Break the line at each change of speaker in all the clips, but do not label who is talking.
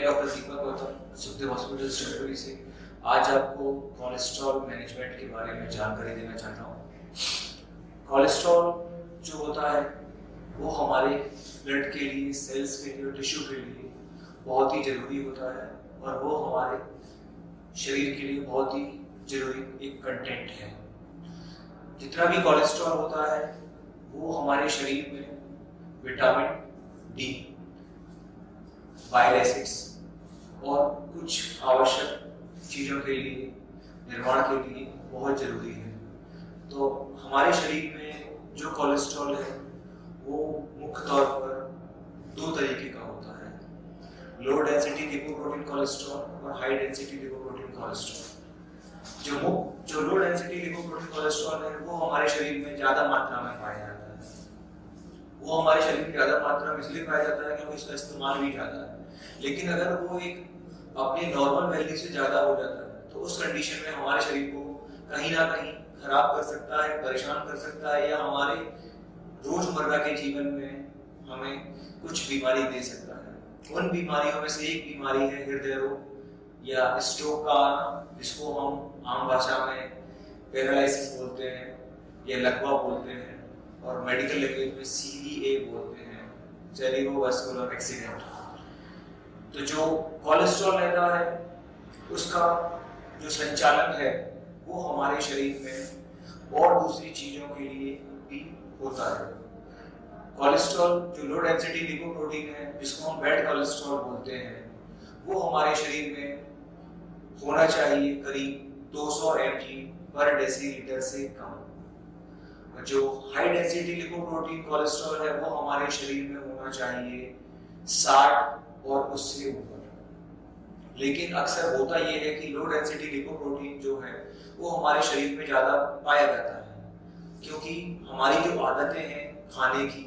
Doctor दीपक Gautam Sukhdev hospital Shivpuri से आज आपको कोलेस्ट्रॉल मैनेजमेंट के बारे में जानकारी देना चाहता हूँ। कोलेस्ट्रॉल जो होता है वो हमारे ब्लड के लिए, सेल्स के लिए और टिश्यू के लिए बहुत ही जरूरी होता है और वो हमारे शरीर के लिए बहुत ही जरूरी एक कंटेंट है। जितना भी कोलेस्ट्रॉल होता है वो हमारे शरीर में विटामिन डी, बाइल एसिड्स और कुछ आवश्यक चीज़ों के लिए, निर्माण के लिए बहुत ज़रूरी है। तो हमारे शरीर में जो कोलेस्ट्रॉल है वो मुख्य तौर पर दो तरीके का होता है, लो डेंसिटी लिपोप्रोटीन कोलेस्ट्रॉल और हाई डेंसिटी लिपोप्रोटीन कोलेस्ट्रॉल। जो लो डेंसिटी लिपोप्रोटीन कोलेस्ट्रॉल है वो हमारे शरीर में ज़्यादा मात्रा में पाया जाता है। वो हमारे शरीर में ज़्यादा मात्रा में इसलिए पाया जाता है क्योंकि इसका इस्तेमाल भी ज़्यादा है। लेकिन अगर वो एक अपने नॉर्मल वैल्यू से ज़्यादा हो जाता है तो उस कंडीशन में हमारे शरीर को कहीं ना कहीं खराब कर सकता है, परेशान कर सकता है या हमारे रोजमर्रा के जीवन में हमें कुछ बीमारी दे सकता है। उन बीमारियों में से एक बीमारी है हृदय रोग या स्ट्रोक का आना, जिसको हम आम भाषा में पैरालिसिस बोलते हैं या लकवा बोलते हैं और मेडिकल लैंग्वेज में CVA बोलते हैं, सेरेब्रोवास्कुलर एक्सीडेंट। तो जो कोलेस्ट्रॉल रहता है उसका जो संचालन है वो हमारे शरीर में और दूसरी चीजों के लिए भी होता है। कोलेस्ट्रॉल जो लो डेंसिटी लिपोप्रोटीन है, जिसको हम बैड कोलेस्ट्रॉल बोलते हैं, वो हमारे शरीर में होना चाहिए करीब 200 mg पर डेसीलीटर से कम। और जो हाई डेंसिटी लिपोप्रोटीन कोलेस्ट्रॉल है वो हमारे शरीर में होना चाहिए 60 और उससे ऊपर। लेकिन अक्सर होता यह है कि लो डेंसिटी लिपोप्रोटीन जो है वो हमारे शरीर में ज़्यादा पाया जाता है क्योंकि हमारी जो आदतें हैं खाने की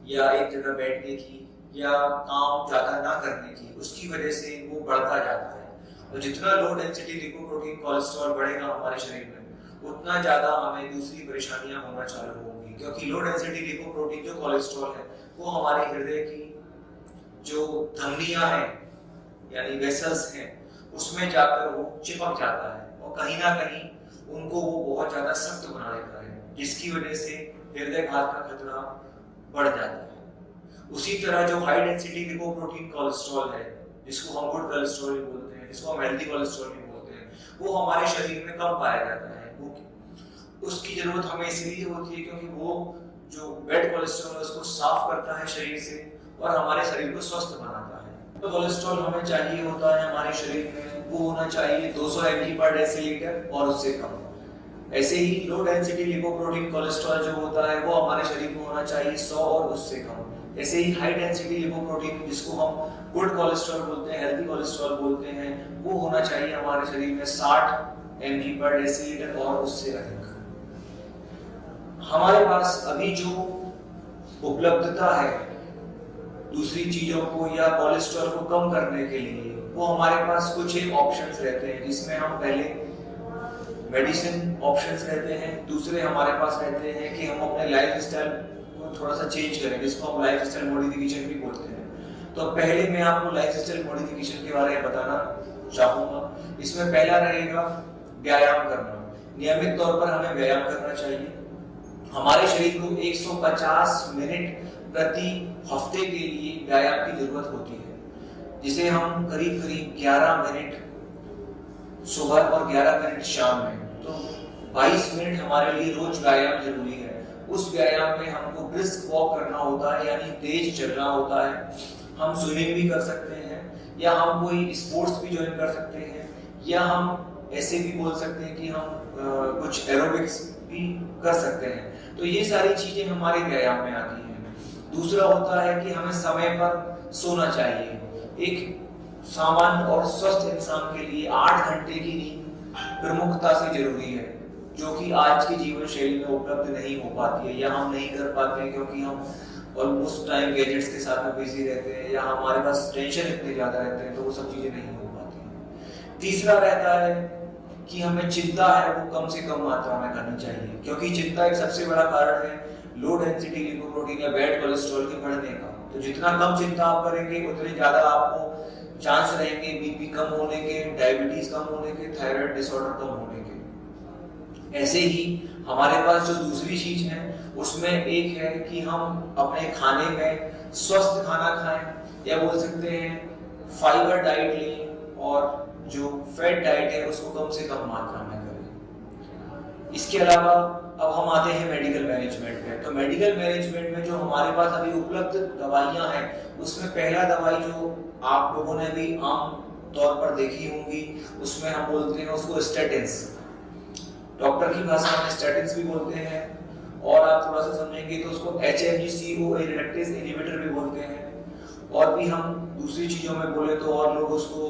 या एक जगह बैठने की या काम ज़्यादा ना करने की, उसकी वजह से वो बढ़ता जाता है। और जितना लो डेंसिटी लिपोप्रोटीन कोलेस्ट्रॉल बढ़ेगा हमारे शरीर में उतना ज़्यादा हमें दूसरी परेशानियां होना चालू होंगी, क्योंकि लो डेंसिटी लिपोप्रोटीन जो कोलेस्ट्रॉल है वो हमारे हृदय की जो धमनियां हैं यानी वेसल्स हैं उसमें जाकर वो चिपक जाता है और कहीं ना कहीं उनको वो बहुत ज्यादा सख्त बना देता है, जिसकी वजह से हृदयघात का खतरा बढ़ जाता है। उसी तरह जो हाई डेंसिटी लिपोप्रोटीन कोलेस्ट्रॉल है, जिसको हम गुड कोलेस्ट्रॉल भी बोलते हैं, जिसको हम हेल्दी कोलेस्ट्रॉल भी बोलते हैं, वो हमारे शरीर में कम पाया जाता है। वो उसकी जरूरत हमें इसलिए होती है क्योंकि वो जो बैड कोलेस्ट्रॉल है उसको साफ करता है शरीर से और हमारे शरीर को स्वस्थ बनाता है। तो कोलेस्ट्रॉल हमें चाहिए होता है हमारे शरीर में वो होना चाहिए 200 mg पर डेसीलीटर और उससे कम। ऐसे ही लो डेंसिटी लिपोप्रोटीन कोलेस्ट्रॉल जो होता है वो हमारे शरीर में होना चाहिए 100 और उससे कम। ऐसे ही हाई डेंसिटी लिपोप्रोटीन, जिसको हम गुड कोलेस्ट्रॉल बोलते हैं, हेल्दी कोलेस्ट्रॉल बोलते हैं, वो होना चाहिए हमारे शरीर में 60 mg पर डेसीलीटर और उससे अधिक। हमारे पास अभी जो उपलब्धता है दूसरी चीजों को या कोलेस्ट्रॉल को कम करने के लिए, वो हमारे पास कुछ एक ऑप्शंस रहते हैं, जिसमें हम पहले मेडिसिन ऑप्शंस रहते हैं, दूसरे हमारे पास रहते हैं कि हम अपने लाइफस्टाइल को थोड़ा सा चेंज करें, जिसको हम लाइफस्टाइल मॉडिफिकेशन भी बोलते हैं। तो पहले मैं आपको लाइफस्टाइल मॉडिफिकेशन के बारे में बताना चाहूंगा। इसमें पहला रहेगा व्यायाम करना। नियमित तौर पर हमें व्यायाम करना चाहिए। हमारे शरीर को 150 मिनट प्रति हफ्ते के लिए व्यायाम की जरूरत होती है, जिसे हम करीब 11 मिनट सुबह और 11 मिनट शाम में, तो 22 मिनट हमारे लिए रोज व्यायाम जरूरी है। उस व्यायाम में हमको ब्रिस्क वॉक करना होता है, यानी तेज चलना होता है। हम स्विमिंग भी कर सकते हैं या हम कोई स्पोर्ट्स भी ज्वाइन कर सकते हैं या हम ऐसे भी बोल सकते हैं कि हम कुछ एरोबिक्स भी कर सकते हैं। तो ये सारी चीजें हमारे व्यायाम में आती हैं। दूसरा होता है कि हमें समय पर सोना चाहिए। एक सामान्य और स्वस्थ इंसान के लिए 8 घंटे की नींद प्रमुखता से जरूरी है, जो कि आज की जीवन शैली में उपलब्ध नहीं हो पाती है या हम नहीं कर पाते हैं क्योंकि हम ऑलमोस्ट टाइम गैजेट्स के साथ में बिजी रहते हैं या हमारे पास टेंशन इतने ज्यादा रहते हैं, तो वो सब चीजें नहीं हो पाती हैं। तीसरा रहता है कि हमें चिंता है वो कम से कम मात्रा में करनी चाहिए, क्योंकि चिंता एक सबसे बड़ा कारण है लो डेंसिटी लिपोप्रोटीन या बैड कोलेस्ट्रॉल के बढ़ने का। तो जितना कम चिंता आप करेंगे उतनी ज्यादा आपको चांस रहेंगे बीपी कम होने के, डायबिटीज कम होने के, थायराइड डिसऑर्डर कम होने के। ऐसे ही हमारे पास जो दूसरी चीज है उसमें एक है कि हम अपने खाने में स्वस्थ खाना खाएं, या बोल सकते हैं फाइबर डाइट लें, और जो फैट डाइट है उसको कम से कम मात्रा में करें। इसके अलावा अब हम आते हैं मेडिकल मैनेजमेंट में। तो मेडिकल मैनेजमेंट में जो हमारे पास अभी उपलब्ध दवाइयां हैं उसमें पहला दवाई जो आप लोगों ने भी आम तौर पर देखी होंगी, उसमें हम बोलते हैं उसको स्टेटिन्स। डॉक्टर की भाषा में स्टेटिन्स भी बोलते हैं, और आप थोड़ा सा समझेंगे तो उसको HMG-CoA रिडक्टेज इनहिबिटर भी बोलते हैं। और भी हम दूसरी चीजों में बोले तो और लोग उसको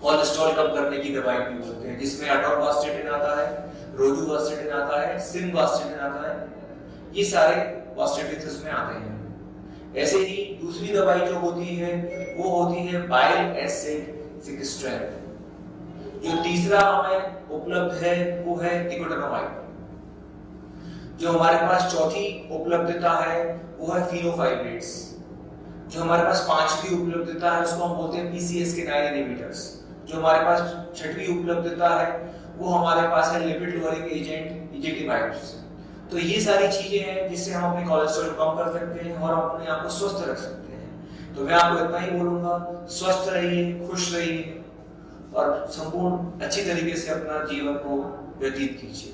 कोलेस्ट्रॉल कम करने की दवाई भी बोलते हैं, जिसमें अटोरवास्टेटिन आता है, रोजुवास्टेटिन आता है, सिनवास्टेटिन आता है, ये सारे वास्टेटिन उसमें आते हैं। ऐसे ही दूसरी दवाई जो होती है वो होती है बाइल एसिड सिक्वेस्ट्रेन। जो तीसरा हमें उपलब्ध है वो है निकोटिनामाइड। जो हमारे पास चौथी उपलब्धता है वो है फिनोफाइब्रेट्स। जो हमारे पास पांचवी उपलब्धता है उसको हम बोलते हैं PCSK9 इनहिबिटर्स। जो हमारे पास छठवीं उपलब्धता है वो हमारे पास है लिपिड लोअरिंग एजेंट इजेटिमाइड्स। तो ये सारी चीजें हैं जिससे हम अपने कोलेस्ट्रॉल कम कर सकते हैं और अपने आप को स्वस्थ रख सकते हैं। तो मैं आपको इतना ही बोलूंगा, स्वस्थ रहिए, खुश रहिए और संपूर्ण अच्छी तरीके से अपना जीवन को व्यतीत कीजिए।